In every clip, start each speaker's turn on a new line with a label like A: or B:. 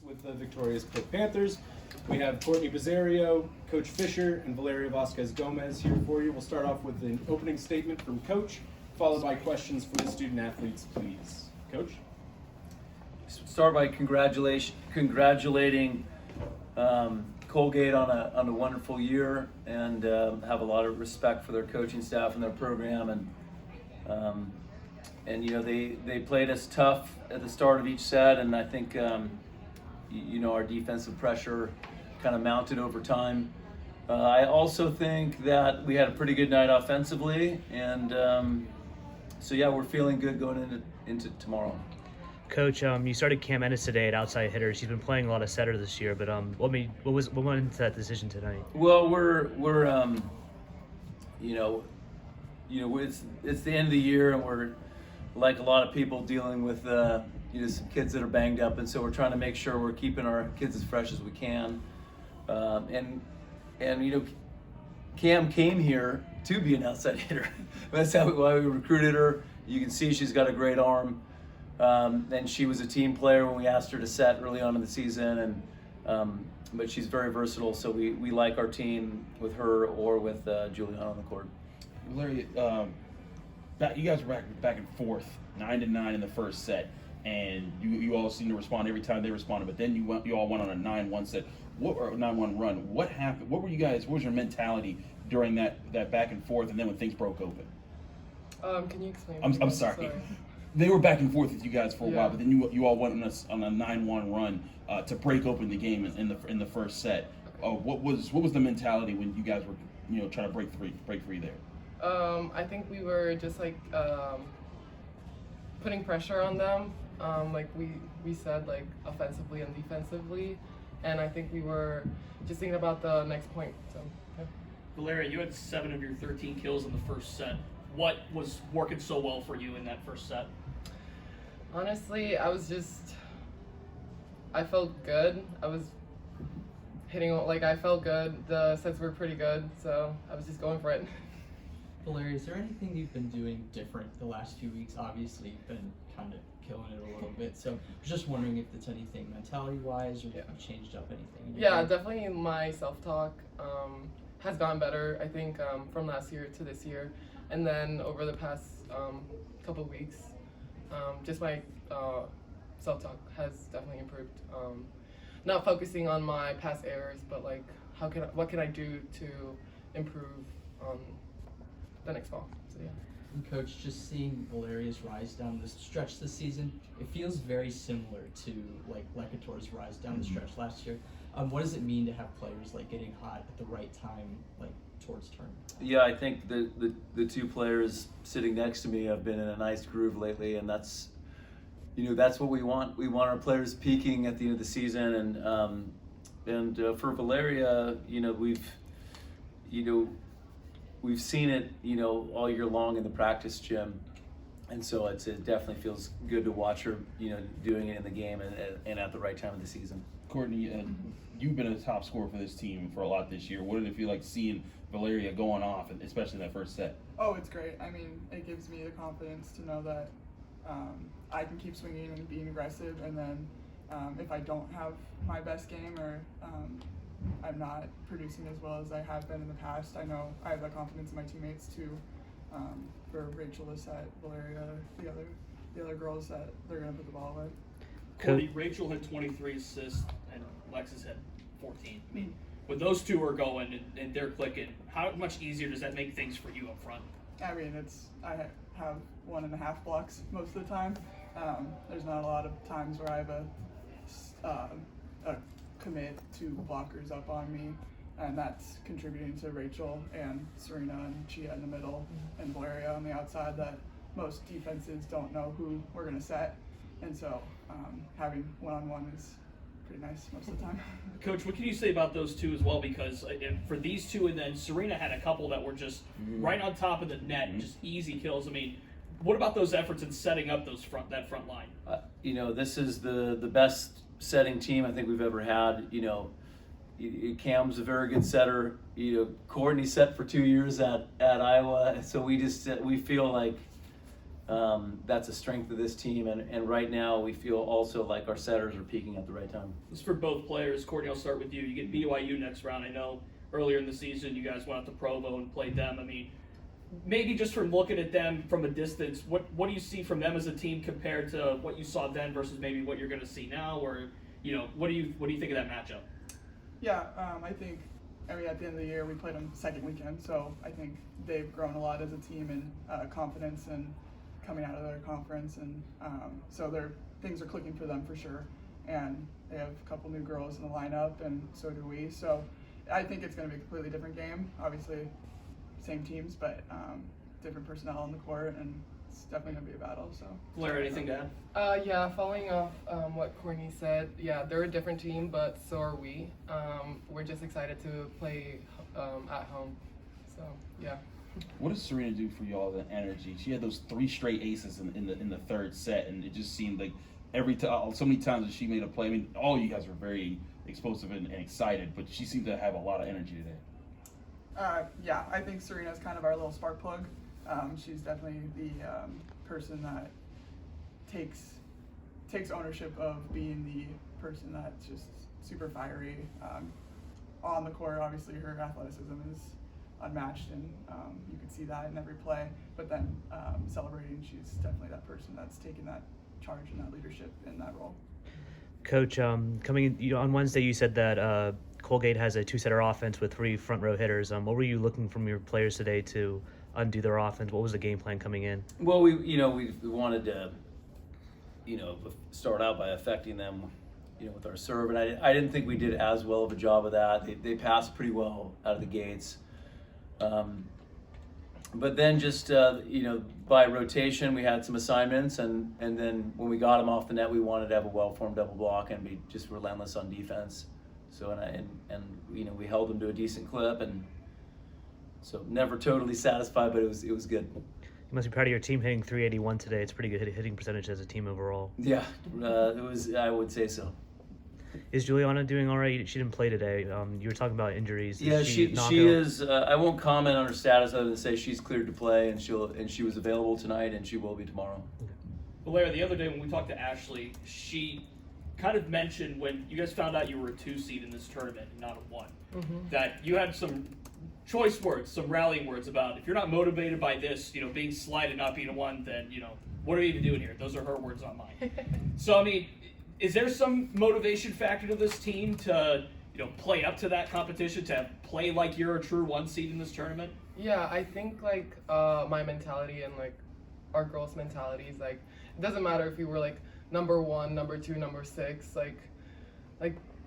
A: With the victorious Pitt Panthers. We have Courtney Buzzerio, Coach Fisher, and Valeria Vasquez Gomez here for you. We'll start off with an opening statement from Coach, followed by questions for the student athletes, please. Coach?
B: Start by congratulating Colgate on a wonderful year, and have a lot of respect for their coaching staff and their program, and you know they played us tough at the start of each set, and I think our defensive pressure kind of mounted over time. I also think that we had a pretty good night offensively, and so yeah, we're feeling good going into tomorrow.
C: Coach, you started Cam Ennis today at outside hitter. She's been playing a lot of setter this year, but what went into that decision tonight?
B: Well, we're it's the end of the year, and we're like a lot of people dealing with some kids that are banged up, and so we're trying to make sure we're keeping our kids as fresh as we can. And Cam came here to be an outside hitter. That's why we recruited her. You can see she's got a great arm. And she was a team player when we asked her to set early on in the season, and but she's very versatile, so we like our team with her or with Juliana on the court.
D: Valeria, you guys were back and forth, 9-9 in the first set, and you all seemed to respond every time they responded. But then you all went on a 9-1 set, or 9-1 run. What happened? What was your mentality during that back and forth, and then when things broke open?
E: Can you explain?
D: I'm sorry. They were back and forth with you guys for a while, but then you all went on a 9-1 run to break open the game in the first set. What was the mentality when you guys were trying to break free there?
E: I think we were just putting pressure on them, like we said, like offensively and defensively, and I think we were just thinking about the next point. So, yeah.
F: Valeria, you had 7 of your 13 kills in the first set. What was working so well for you in that first set?
E: Honestly, I felt good. I was hitting, I felt good. The sets were pretty good, so I was just going for it.
G: Valeria, is there anything you've been doing different the last few weeks? Obviously, you've been kind of killing it a little bit, so I was just wondering if it's anything mentality-wise, or if you've changed up anything.
E: Yeah, definitely my self-talk has gotten better, I think, from last year to this year. And then over the past couple of weeks, just my self-talk has definitely improved. Not focusing on my past errors, but what can I do to improve the next fall? So yeah.
G: And Coach, just seeing Valeria's rise down the stretch this season, it feels very similar to Lekator's rise down the stretch last year. What does it mean to have players getting hot at the right time, towards turn?
B: Yeah, I think the two players sitting next to me have been in a nice groove lately, and that's what we want. We want our players peaking at the end of the season, and for Valeria, we've seen it all year long in the practice gym, and so it definitely feels good to watch her doing it in the game and at the right time of the season.
D: Courtney, you've been a top scorer for this team for a lot this year. What did it feel like seeing Valeria going off, especially in that first set?
H: Oh, it's great. I mean, it gives me the confidence to know that I can keep swinging and being aggressive, and then if I don't have my best game or I'm not producing as well as I have been in the past, I know I have that confidence in my teammates to for Rachel to set Valeria, the other girls that they're going to put the ball with.
F: Courtney, Rachel had 23 assists and Lexus had 14. I mean, when those two are going and they're clicking, how much easier does that make things for you up front?
H: I mean, I have 1.5 blocks most of the time. There's not a lot of times where I have a commit 2 blockers up on me, and that's contributing to Rachel and Serena and Chia in the middle and Valeria on the outside, that most defenses don't know who we're going to set, and so having one-on-one is pretty nice most of the time.
F: Coach, what can you say about those two as well? Because for these two, and then Serena had a couple that were just right on top of the net, just easy kills. I mean, what about those efforts in setting up that front line?
B: This is the best setting team I think we've ever had. Cam's a very good setter. Courtney set for 2 years at Iowa, so we feel like That's a strength of this team, and right now we feel also like our setters are peaking at the right time.
F: This is for both players. Courtney, I'll start with you. You get BYU next round. I know earlier in the season you guys went out to Provo and played them. I mean, maybe just from looking at them from a distance, what do you see from them as a team compared to what you saw then versus maybe what you're going to see now, or what do you think of that matchup?
H: Yeah, I think, at the end of the year we played them second weekend, so I think they've grown a lot as a team in confidence and coming out of their conference, and so things are clicking for them for sure. And they have a couple new girls in the lineup, and so do we. So I think it's going to be a completely different game. Obviously, same teams, but different personnel on the court, and it's definitely going to be a battle. So,
F: Valeria, anything to add?
E: Yeah, following off what Courtney said, yeah, they're a different team, but so are we. We're just excited to play at home. So, yeah.
D: What does Serena do for y'all? The energy. She had those 3 straight aces in the third set, and it just seemed like every time, so many times that she made a play. I mean, all you guys were very explosive and excited, but she seemed to have a lot of energy today.
H: Yeah, I think Serena's kind of our little spark plug. She's definitely the person that takes ownership of being the person that's just super fiery. On the court, obviously her athleticism is unmatched, and you can see that in every play. But then celebrating, she's definitely that person that's taking that charge and that leadership in that role.
C: Coach, coming in, on Wednesday, you said that Colgate has a 2-setter offense with 3 front row hitters. What were you looking from your players today to undo their offense? What was the game plan coming in?
B: Well, we wanted to, start out by affecting them, with our serve, and I didn't think we did as well of a job of that. They passed pretty well out of the gates. But then just, by rotation, we had some assignments, and then when we got them off the net, we wanted to have a well-formed double block and be just relentless on defense. So, we held them to a decent clip, and so never totally satisfied, but it was good.
C: You must be proud of your team hitting 381 today. It's pretty good hitting percentage as a team overall.
B: Yeah, it was. I would say so.
C: Is Juliana doing all right? She didn't play today. You were talking about injuries.
B: Yeah, she is. I won't comment on her status other than say she's cleared to play, and she was available tonight, and she will be tomorrow.
F: Valeria, the other day when we talked to Ashley, she kind of mentioned when you guys found out you were a 2 seed in this tournament and not a 1, that you had some choice words, some rallying words about if you're not motivated by this, being slighted, not being a 1, then what are we even doing here? Those are her words, not mine. So I mean, is there some motivation factor to this team to play up to that competition, to play like you're a true 1 seed in this tournament?
E: Yeah, I think my mentality and our girls' mentalities, it doesn't matter if we were number 1, number 2, number 6,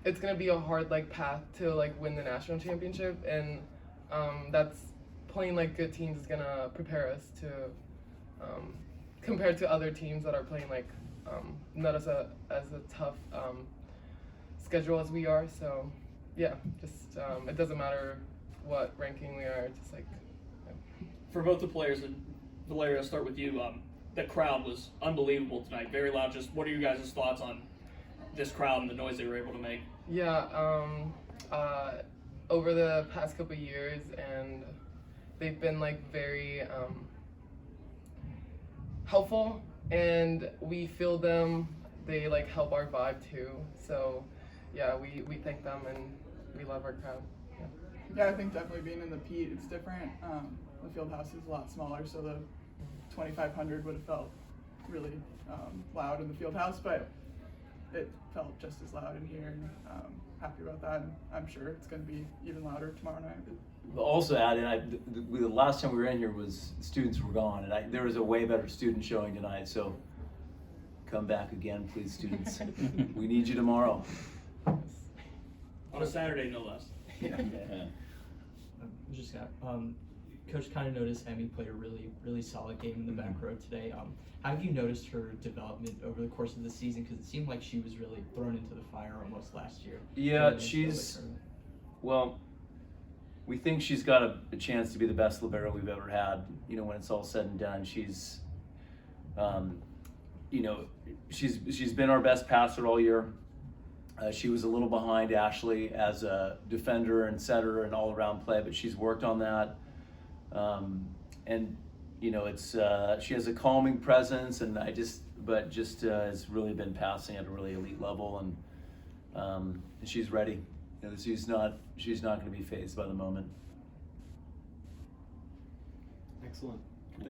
E: it's gonna be a hard path to win the national championship, and that's playing good teams is gonna prepare us to compared to other teams that are playing not as a tough schedule as we are. So yeah, just it doesn't matter what ranking we are, just
F: For both the players, and Valeria, I'll start with you. The crowd was unbelievable tonight, very loud. Just what are you guys' thoughts on this crowd and the noise they were able to make?
E: Yeah, over the past couple of years, and they've been very helpful, and we feel them. They help our vibe too. So yeah, we thank them, and we love our crowd.
H: Yeah, I think definitely being in the Pete, it's different. The field house is a lot smaller, so the 2,500 would have felt really loud in the field house, but it felt just as loud in here, and happy about that. And I'm sure it's going to be even louder tomorrow night.
B: Also added, the last time we were in here was students were gone, and there was a way better student showing tonight, so come back again, please, students. We need you tomorrow.
F: On a Saturday, no less.
B: Yeah.
G: Coach kind of noticed Emmy played a really solid game in the back row today. How have you noticed her development over the course of the season? Because it seemed like she was really thrown into the fire almost last year.
B: Yeah, well, we think she's got a chance to be the best libero we've ever had. When it's all said and done, she's been our best passer all year. She was a little behind Ashley as a defender and setter and all-around play, but she's worked on that. And you know, it's she has a calming presence, and but has really been passing at a really elite level, and she's ready. You know, she's not going to be fazed by the moment.
A: Excellent.